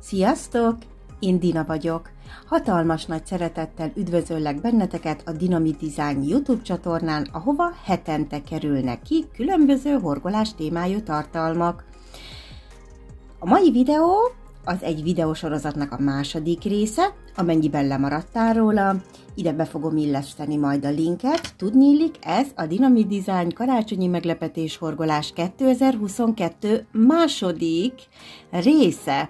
Sziasztok! Én Dina vagyok. Hatalmas nagy szeretettel üdvözöllek benneteket a Dynamit Design YouTube csatornán, ahova hetente kerülnek ki különböző horgolás témájú tartalmak. A mai videó az egy videósorozatnak a második része, amennyiben lemaradtál róla. Ide be fogom illeszteni majd a linket. Tudniillik, ez a Dynamit Design karácsonyi meglepetés horgolás 2022 második része.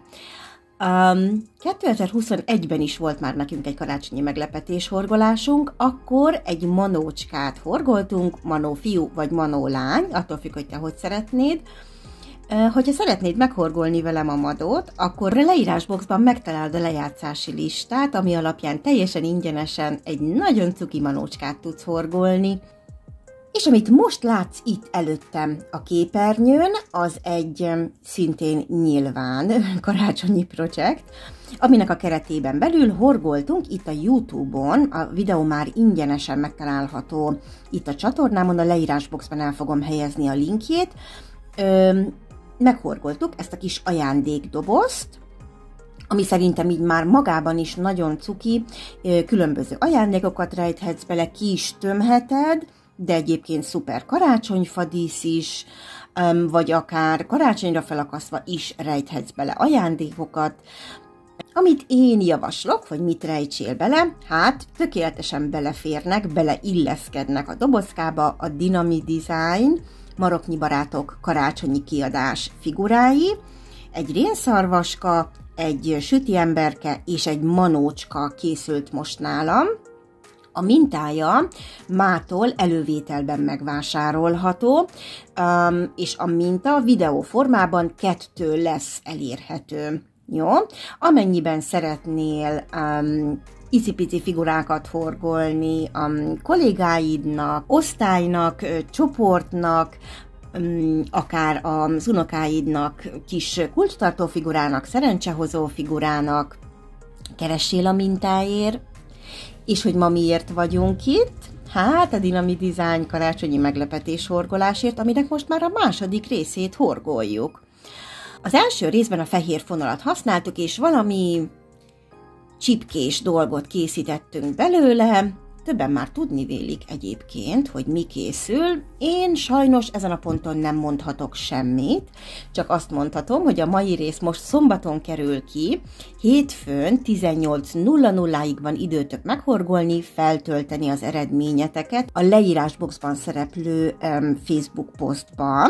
2021-ben is volt már nekünk egy karácsonyi meglepetés horgolásunk, akkor egy manócskát horgoltunk, manó fiú vagy manó lány, attól függ, hogy te hogy szeretnéd. Hogyha szeretnéd meghorgolni velem a madót, akkor a leírásboxban megtalálod a lejátszási listát, ami alapján teljesen ingyenesen egy nagyon cuki manócskát tudsz horgolni. És amit most látsz itt előttem a képernyőn, az egy szintén nyilván karácsonyi projekt, aminek a keretében belül horgoltunk itt a YouTube-on, a videó már ingyenesen megtalálható itt a csatornámon, a leírásboxban el fogom helyezni a linkjét. Meghorgoltuk ezt a kis ajándékdobozt, ami szerintem így már magában is nagyon cuki, különböző ajándékokat rejthetsz bele, ki is tömheted, de egyébként szuper karácsonyfadísz is, vagy akár karácsonyra felakasztva is rejthetsz bele ajándékokat. Amit én javaslok, hogy mit rejtsél bele, hát tökéletesen beleférnek, beleilleszkednek a dobozkába a Dynamit Design Maroknyi Barátok karácsonyi kiadás figurái, egy rénszarvaska, egy süti emberke és egy manócska készült most nálam. A mintája mától elővételben megvásárolható, és a minta videó formában 2 lesz elérhető. Jó? Amennyiben szeretnél icipici figurákat horgolni a kollégáidnak, osztálynak, csoportnak, akár az unokáidnak, kis kulcstartó figurának, szerencsehozó figurának, keressél a mintáért. És hogy ma miért vagyunk itt? Hát a Dynamit Design karácsonyi meglepetés horgolásért, aminek most már a második részét horgoljuk. Az első részben a fehér fonalat használtuk, és valami csipkés dolgot készítettünk belőle. Többen már tudni vélik egyébként, hogy mi készül. Én sajnos ezen a ponton nem mondhatok semmit, csak azt mondhatom, hogy a mai rész most szombaton kerül ki, hétfőn 18:00-ig van időtök meghorgolni, feltölteni az eredményeteket a leírásboxban szereplő Facebook posztban.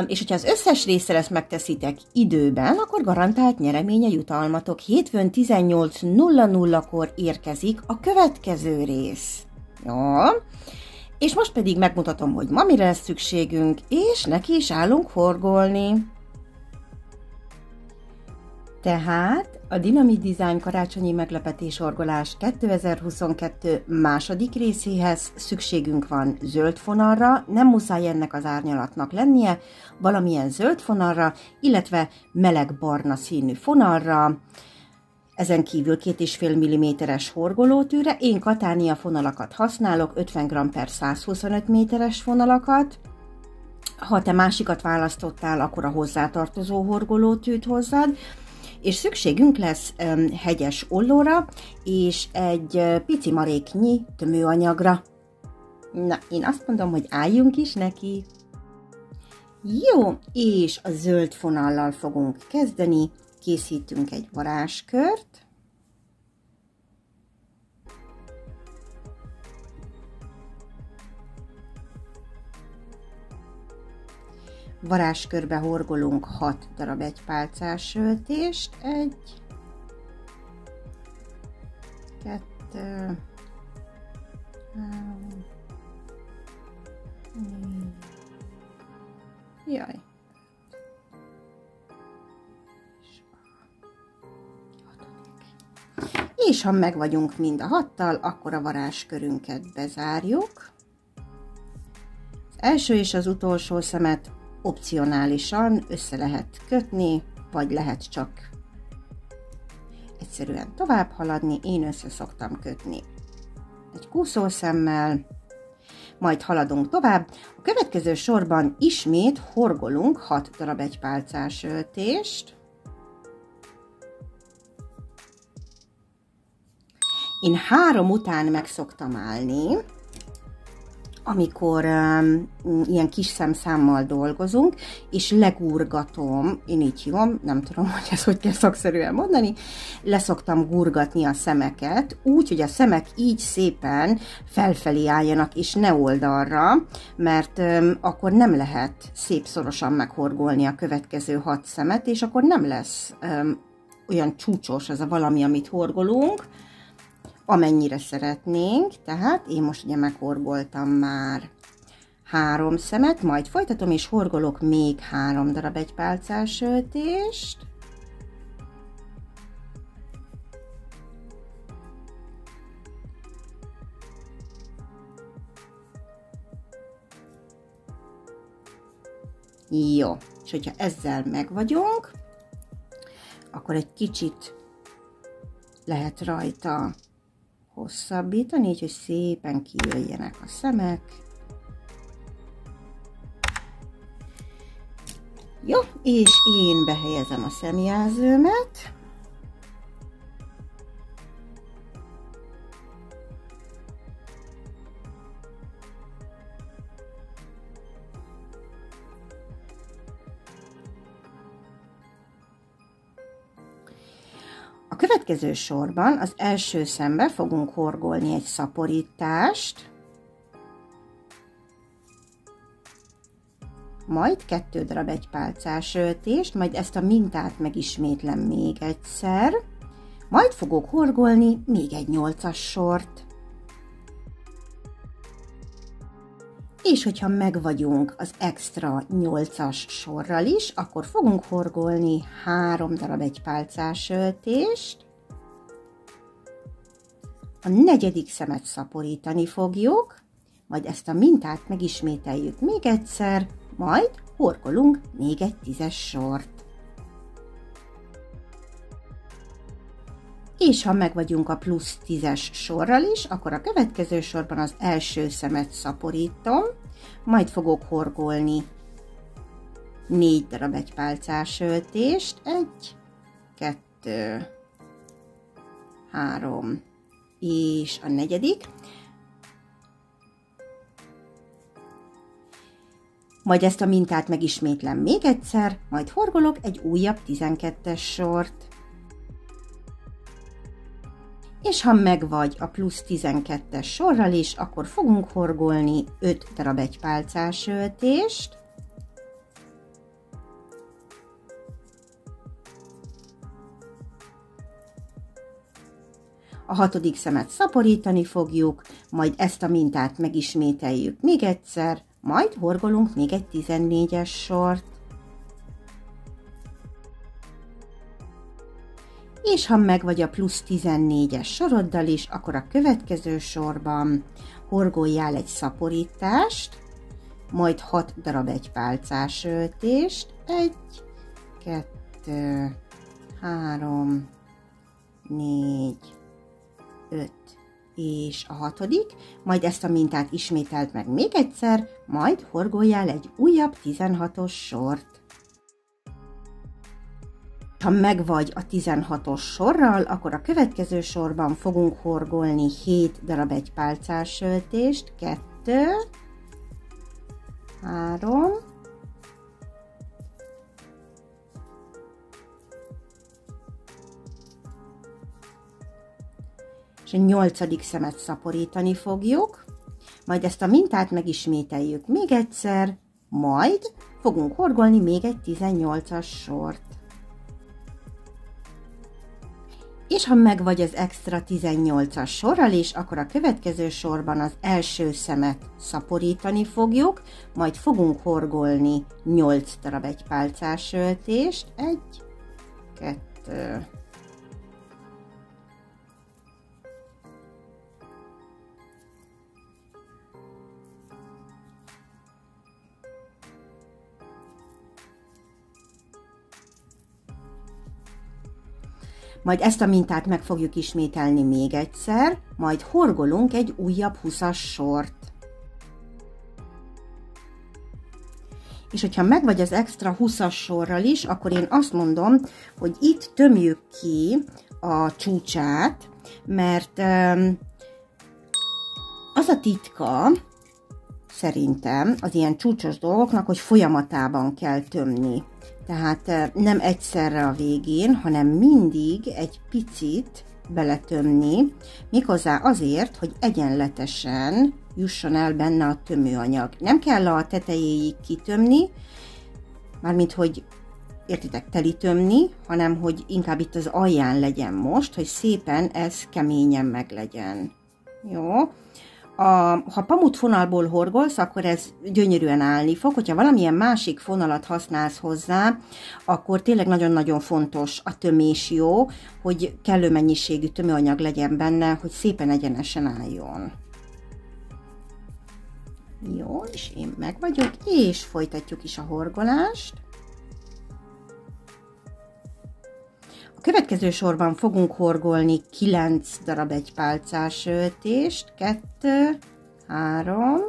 És hogyha az összes részre ezt megteszitek időben, akkor garantált nyereménye jutalmatok. Hétfőn 18:00-kor érkezik a következő rész. Jó? És most pedig megmutatom, hogy ma mire lesz szükségünk, és neki is állunk horgolni. Tehát a Dynamit Design karácsonyi meglepetés horgolás 2022 második részéhez szükségünk van zöld fonalra, nem muszáj ennek az árnyalatnak lennie, valamilyen zöld fonalra, illetve meleg barna színű fonalra, ezen kívül 2,5 mm-es horgolótűre. Én Katánia fonalakat használok, 50 g/125 méteres fonalakat. Ha te másikat választottál, akkor a hozzátartozó horgolótűt hozzad. És szükségünk lesz hegyes ollóra, és egy pici maréknyi tömőanyagra. Na, én azt mondom, hogy álljunk is neki. Jó, és a zöld fonallal fogunk kezdeni. Készítünk egy varázskört. Varázskörbe horgolunk 6 darab egypálcás söltést. 1, 2, 3, 4. Jaj. És ha meg vagyunk mind a 6-tal, akkor a varázskörünket bezárjuk. Az első és az utolsó szemet opcionálisan össze lehet kötni, vagy lehet csak egyszerűen tovább haladni. Én össze szoktam kötni egy kúszószemmel, majd haladunk tovább. A következő sorban ismét horgolunk 6 darab egypálcás öltést. Én 3 után meg szoktam állni, amikor ilyen kis szemszámmal dolgozunk, és legurgatom, én így hívom, nem tudom, hogy ezt hogy kell szakszerűen mondani, leszoktam gurgatni a szemeket, úgy, hogy a szemek így szépen felfelé álljanak, és ne oldalra, mert akkor nem lehet szép szorosan meghorgolni a következő 6 szemet, és akkor nem lesz olyan csúcsos az a valami, amit horgolunk, amennyire szeretnénk, tehát én most ugye meghorgoltam már 3 szemet, majd folytatom és horgolok még 3 darab egypálcás öltést. Jó, és hogyha ezzel megvagyunk, akkor egy kicsit lehet rajta hosszabbítani, így, hogy szépen kijöjjenek a szemek. Jó, és én behelyezem a szemjelzőmet. A következő sorban az első szembe fogunk horgolni egy szaporítást, majd 2 darab egypálcás öltést, majd ezt a mintát megismétlem még egyszer, majd fogok horgolni még egy 8-as sort. És hogyha megvagyunk az extra 8-as sorral is, akkor fogunk horgolni 3 darab egypálcás öltést. A 4. szemet szaporítani fogjuk, majd ezt a mintát megismételjük még egyszer, majd horgolunk még egy 10-es sort. És ha megvagyunk a plusz 10-es sorral is, akkor a következő sorban az első szemet szaporítom, majd fogok horgolni 4 darab egypálcás öltést, 1, 2, 3, és a 4. Majd ezt a mintát megismétlem még egyszer, majd horgolok egy újabb 12-es sort. És ha megvagy a plusz 12-es sorral is, akkor fogunk horgolni 5 darab egypálcás öltést. A 6. szemet szaporítani fogjuk, majd ezt a mintát megismételjük még egyszer, majd horgolunk még egy 14-es sort. És ha megvagy a plusz 14-es soroddal is, akkor a következő sorban horgoljál egy szaporítást, majd 6 darab egypálcás öltést, 1, 2, 3, 4, 5, és a 6. Majd ezt a mintát ismételd meg még egyszer, majd horgoljál egy újabb 16-os sort. Ha megvagy a 16-os sorral, akkor a következő sorban fogunk horgolni 7 darab egypálcás öltést, 2, 3, és a 8. szemet szaporítani fogjuk, majd ezt a mintát megismételjük még egyszer, majd fogunk horgolni még egy 18-as sort. És ha megvagy az extra 18-as sorral is, akkor a következő sorban az első szemet szaporítani fogjuk, majd fogunk horgolni 8 darab egypálcás öltést, 1, 2, majd ezt a mintát meg fogjuk ismételni még egyszer, majd horgolunk egy újabb 20-as sort. És hogyha megvagy az extra 20-as sorral is, akkor én azt mondom, hogy itt tömjük ki a csúcsát, mert az a titka szerintem az ilyen csúcsos dolgoknak, hogy folyamatában kell tömni. Tehát nem egyszerre a végén, hanem mindig egy picit beletömni, méghozzá azért, hogy egyenletesen jusson el benne a tömőanyag. Nem kell a tetejéig kitömni, mármint hogy értitek, telitömni, hanem hogy inkább itt az alján legyen most, hogy szépen ez keményen meglegyen. Jó? Ha pamut fonalból horgolsz, akkor ez gyönyörűen állni fog. Hogyha valamilyen másik fonalat használsz hozzá, akkor tényleg nagyon-nagyon fontos a tömés, jó, hogy kellő mennyiségű tömőanyag legyen benne, hogy szépen egyenesen álljon. Jó, és én meg vagyok, és folytatjuk is a horgolást. A következő sorban fogunk horgolni 9 darab egypálcás öltést, 2, 3,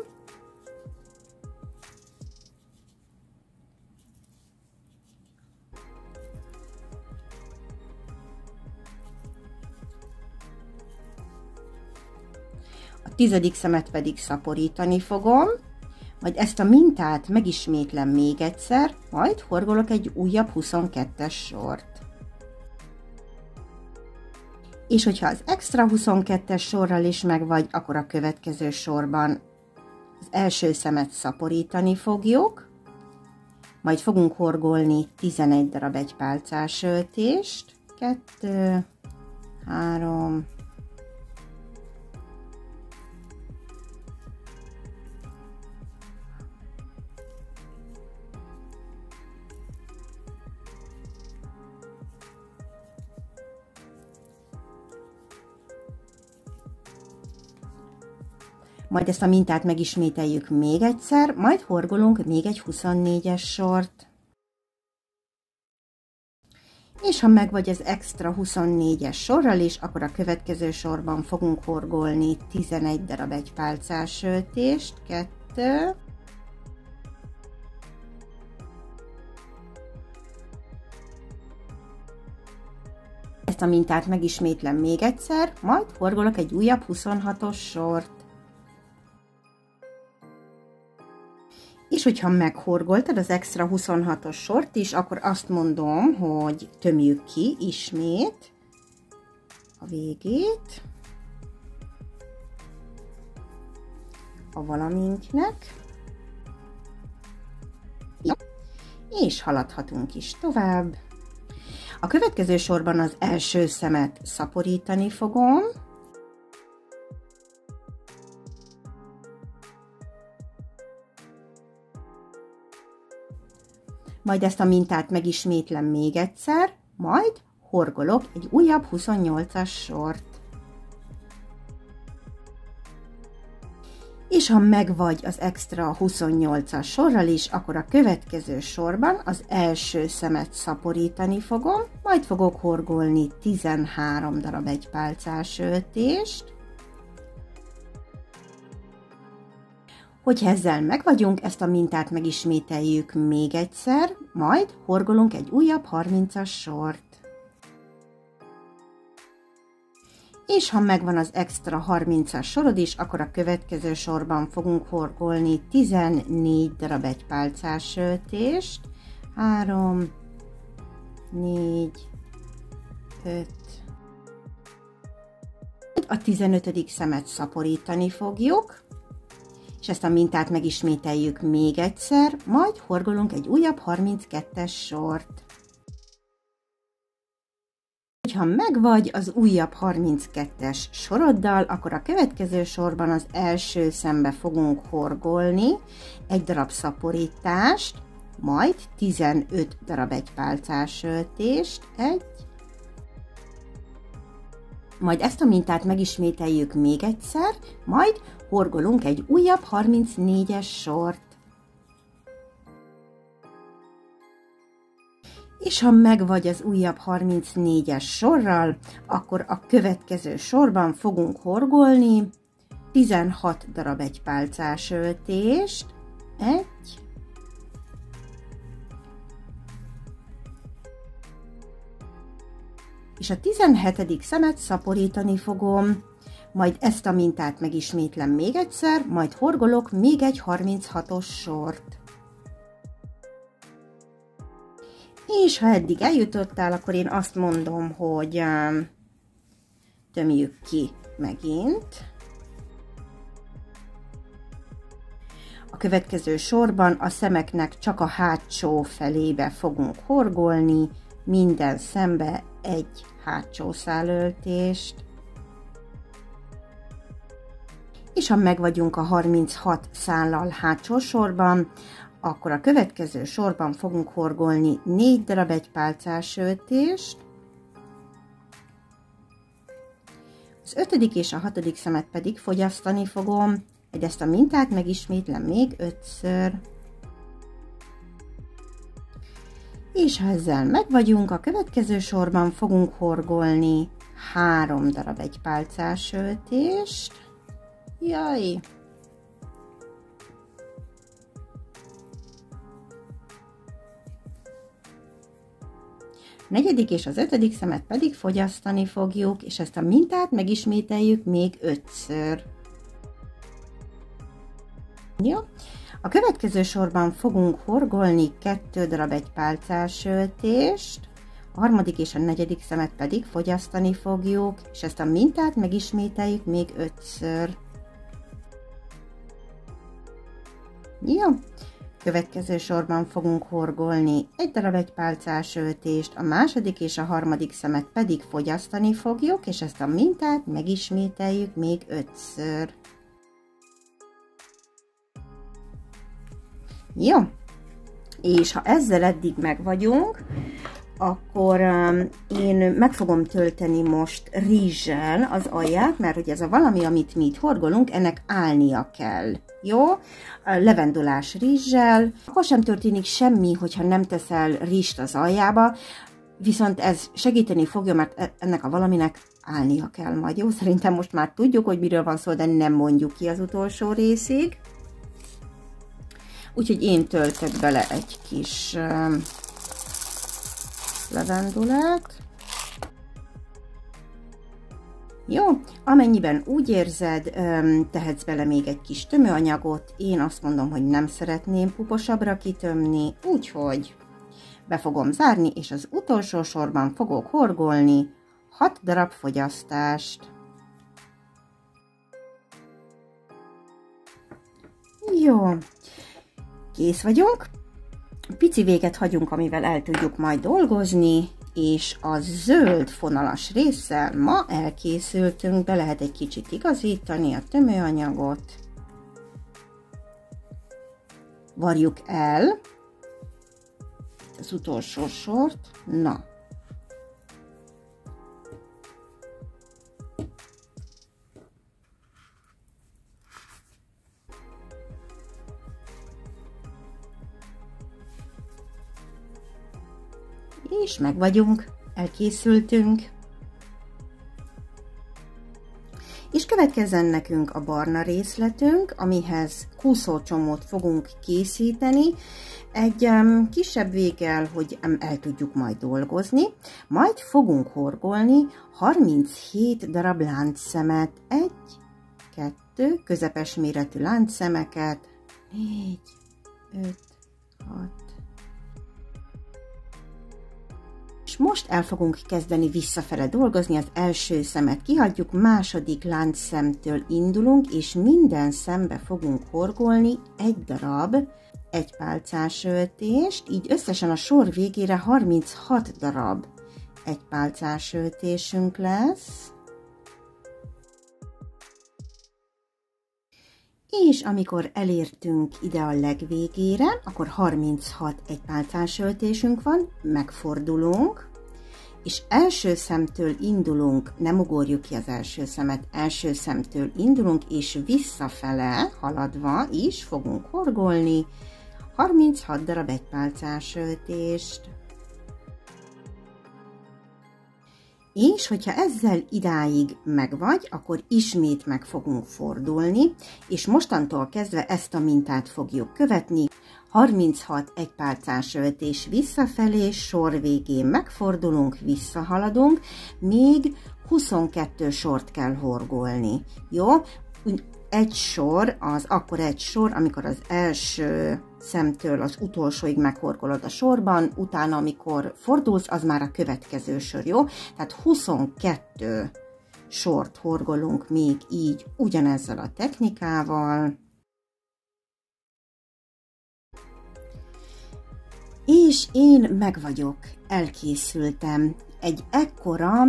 a 10. szemet pedig szaporítani fogom, majd ezt a mintát megismétlem még egyszer, majd horgolok egy újabb 22-es sort. És hogyha az extra 22-es sorral is megvagy, akkor a következő sorban az első szemet szaporítani fogjuk, majd fogunk horgolni 11 darab egypálcás öltést, 2, 3, majd ezt a mintát megismételjük még egyszer, majd horgolunk még egy 24-es sort. És ha megvagy az extra 24-es sorral is, akkor a következő sorban fogunk horgolni 11 darab egypálcás öltést, 2, ezt a mintát megismétlem még egyszer, majd horgolok egy újabb 26-os sort. És hogyha meghorgoltad az extra 26-os sort is, akkor azt mondom, hogy tömjük ki ismét a végét a valaminknek. Ja. És haladhatunk is tovább. A következő sorban az első szemet szaporítani fogom. Majd ezt a mintát megismétlem még egyszer, majd horgolok egy újabb 28-as sort. És ha megvagy az extra 28-as sorral is, akkor a következő sorban az első szemet szaporítani fogom, majd fogok horgolni 13 darab egypálcás öltést. Hogyha ezzel megvagyunk, ezt a mintát megismételjük még egyszer, majd horgolunk egy újabb 30-as sort. És ha megvan az extra 30-as sorod is, akkor a következő sorban fogunk horgolni 14 darab egypálcás öltést, 3, 4, 5. A 15. szemet szaporítani fogjuk, és ezt a mintát megismételjük még egyszer, majd horgolunk egy újabb 32-es sort. Ha megvagy az újabb 32-es soroddal, akkor a következő sorban az első szembe fogunk horgolni egy darab szaporítást, majd 15 darab egypálcás öltést, majd ezt a mintát megismételjük még egyszer, majd horgolunk egy újabb 34-es sort. És ha megvagy az újabb 34-es sorral, akkor a következő sorban fogunk horgolni 16 darab egypálcás öltést, 1, 2, És a 17. szemet szaporítani fogom, majd ezt a mintát megismétlem még egyszer, majd horgolok még egy 36-os sort. És ha eddig eljutottál, akkor én azt mondom, hogy tömjük ki megint. A következő sorban a szemeknek csak a hátsó felébe fogunk horgolni, minden szembe egy hátsó szálöltést. És ha megvagyunk a 36 szállal hátsó sorban, akkor a következő sorban fogunk horgolni 4 darab egypálcás öltést. Az 5. és a 6. szemet pedig fogyasztani fogom, ezt a mintát megismétlem még 5-ször. És ha ezzel megvagyunk, a következő sorban fogunk horgolni 3 darab egypálcás öltést. Jaj! A 4. és az 5. szemet pedig fogyasztani fogjuk, és ezt a mintát megismételjük még 5-ször. Jó. A következő sorban fogunk horgolni 2 darab egypálcás öltést, a 3. és a 4. szemet pedig fogyasztani fogjuk, és ezt a mintát megismételjük még 5-ször. Jó. Következő sorban fogunk horgolni 1 darab egypálcás öltést, a 2. és a 3. szemet pedig fogyasztani fogjuk, és ezt a mintát megismételjük még 5-ször. Jó, és ha ezzel eddig megvagyunk, akkor én meg fogom tölteni most rizssel az alját, mert hogy ez a valami, amit mi itt horgolunk, ennek állnia kell. Jó? Levendulás rizssel. Akkor sem történik semmi, hogyha nem teszel rizst az aljába, viszont ez segíteni fogja, mert ennek a valaminek állnia kell majd. Jó? Szerintem most már tudjuk, hogy miről van szó, de nem mondjuk ki az utolsó részig. Úgyhogy én töltök bele egy kis levendulát. Jó, amennyiben úgy érzed, tehetsz bele még egy kis tömőanyagot. Én azt mondom, hogy nem szeretném puposabbra kitömni, úgyhogy be fogom zárni, és az utolsó sorban fogok horgolni 6 darab fogyasztást. Jó, kész vagyunk. Pici véget hagyunk, amivel el tudjuk majd dolgozni, és a zöld fonalas résszel ma elkészültünk, be lehet egy kicsit igazítani a tömőanyagot. Varjuk el az utolsó sort. Na. És meg vagyunk, elkészültünk. És következzen nekünk a barna részletünk, amihez kúszócsomót fogunk készíteni, egy kisebb véggel, hogy el tudjuk majd dolgozni, majd fogunk horgolni 37 darab láncszemet, 1, 2, közepes méretű láncszemeket, 4, 5, 6, és most el fogunk kezdeni visszafele dolgozni, az első szemet kihagyjuk, második láncszemtől indulunk, és minden szembe fogunk horgolni 1 darab egypálcás öltést, így összesen a sor végére 36 darab egypálcás öltésünk lesz. És amikor elértünk ide a legvégére, akkor 36 egypálcás öltésünk van, megfordulunk, és első szemtől indulunk, nem ugorjuk ki az első szemet, első szemtől indulunk, és visszafele haladva is fogunk horgolni 36 darab egypálcás öltést. És hogyha ezzel idáig megvagy, akkor ismét meg fogunk fordulni, és mostantól kezdve ezt a mintát fogjuk követni. 36 egypálcás öltés visszafelé, sor végén megfordulunk, visszahaladunk, még 22 sort kell horgolni. Jó? Egy sor, az akkor egy sor, amikor az első szemtől az utolsóig meghorgolod a sorban, utána amikor fordulsz, az már a következő sor, jó? Tehát 22 sort horgolunk még így ugyanezzel a technikával. És én meg vagyok, elkészültem. Egy ekkora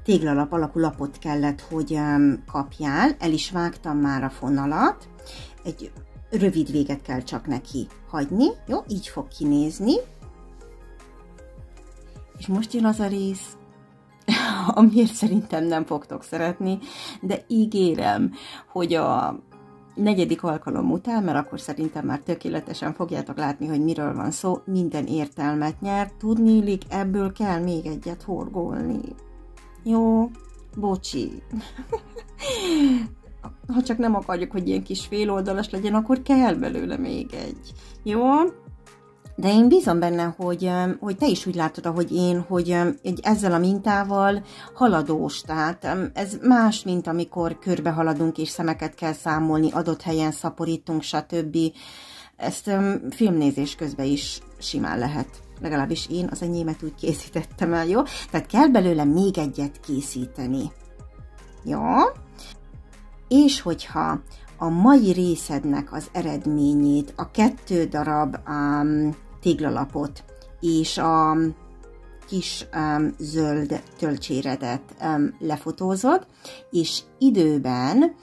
téglalap alakú lapot kellett, hogy kapjál, el is vágtam már a fonalat, egy rövid véget kell csak neki hagyni, jó? Így fog kinézni. És most jön az a rész, amiért szerintem nem fogtok szeretni, de ígérem, hogy a 4. alkalom után, mert akkor szerintem már tökéletesen fogjátok látni, hogy miről van szó, minden értelmet nyer, tudniillik, ebből kell még egyet horgolni. Jó, bocsi. Ha csak nem akarjuk, hogy ilyen kis féloldalas legyen, akkor kell belőle még egy. Jó? De én bízom benne, hogy te is úgy látod, ahogy én, hogy ezzel a mintával haladós. Tehát ez más, mint amikor körbe haladunk és szemeket kell számolni, adott helyen szaporítunk, stb. Ezt filmnézés közben is simán lehet. Legalábbis én az enyémet úgy készítettem el, jó? Tehát kell belőle még egyet készíteni. Jó? És hogyha a mai részednek az eredményét, a 2 darab téglalapot és a kis zöld tölcséredet lefotózod, és időben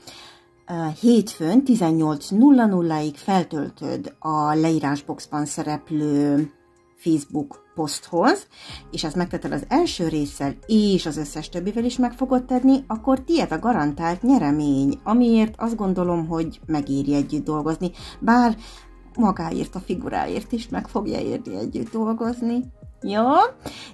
hétfőn 18:00-ig feltöltöd a leírásboxban szereplő Facebook poszthoz, és ezt megtetted az első résszel, és az összes többivel is meg fogod tenni, akkor tiéd a garantált nyeremény, amiért azt gondolom, hogy megéri együtt dolgozni, bár magáért, a figuráért is meg fogja érni együtt dolgozni. Jó?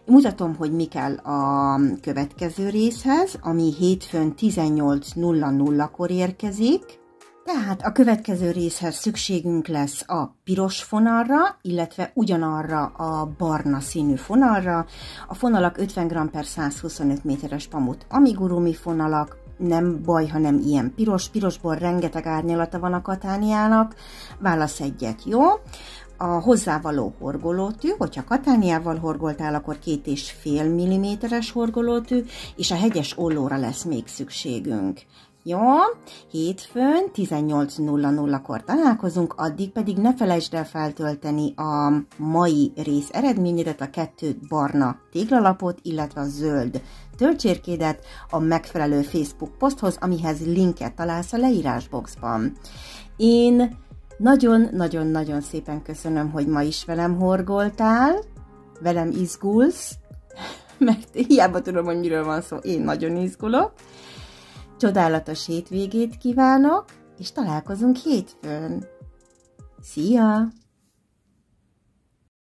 Mutatom, hogy mi kell a következő részhez, ami hétfőn 18:00-kor érkezik. Tehát a következő részhez szükségünk lesz a piros fonalra, illetve ugyanarra a barna színű fonalra. A fonalak 50 g/125 méteres pamut amigurumi fonalak, nem baj, ha nem ilyen piros. Pirosból rengeteg árnyalata van a katániának, válasz egyet, jó? A hozzávaló horgolótű, hogyha katániával horgoltál, akkor 2,5 mm-es horgolótű, és a hegyes ollóra lesz még szükségünk. Jó, hétfőn 18:00-kor találkozunk, addig pedig ne felejtsd el feltölteni a mai rész eredményedet, a 2 barna téglalapot, illetve a zöld töltsérkédet a megfelelő Facebook poszthoz, amihez linket találsz a leírásboxban. Én nagyon-nagyon-nagyon szépen köszönöm, hogy ma is velem horgoltál, velem izgulsz, mert hiába tudom, hogy miről van szó, én nagyon izgulok. Csodálatos hétvégét kívánok, és találkozunk hétfőn. Szia!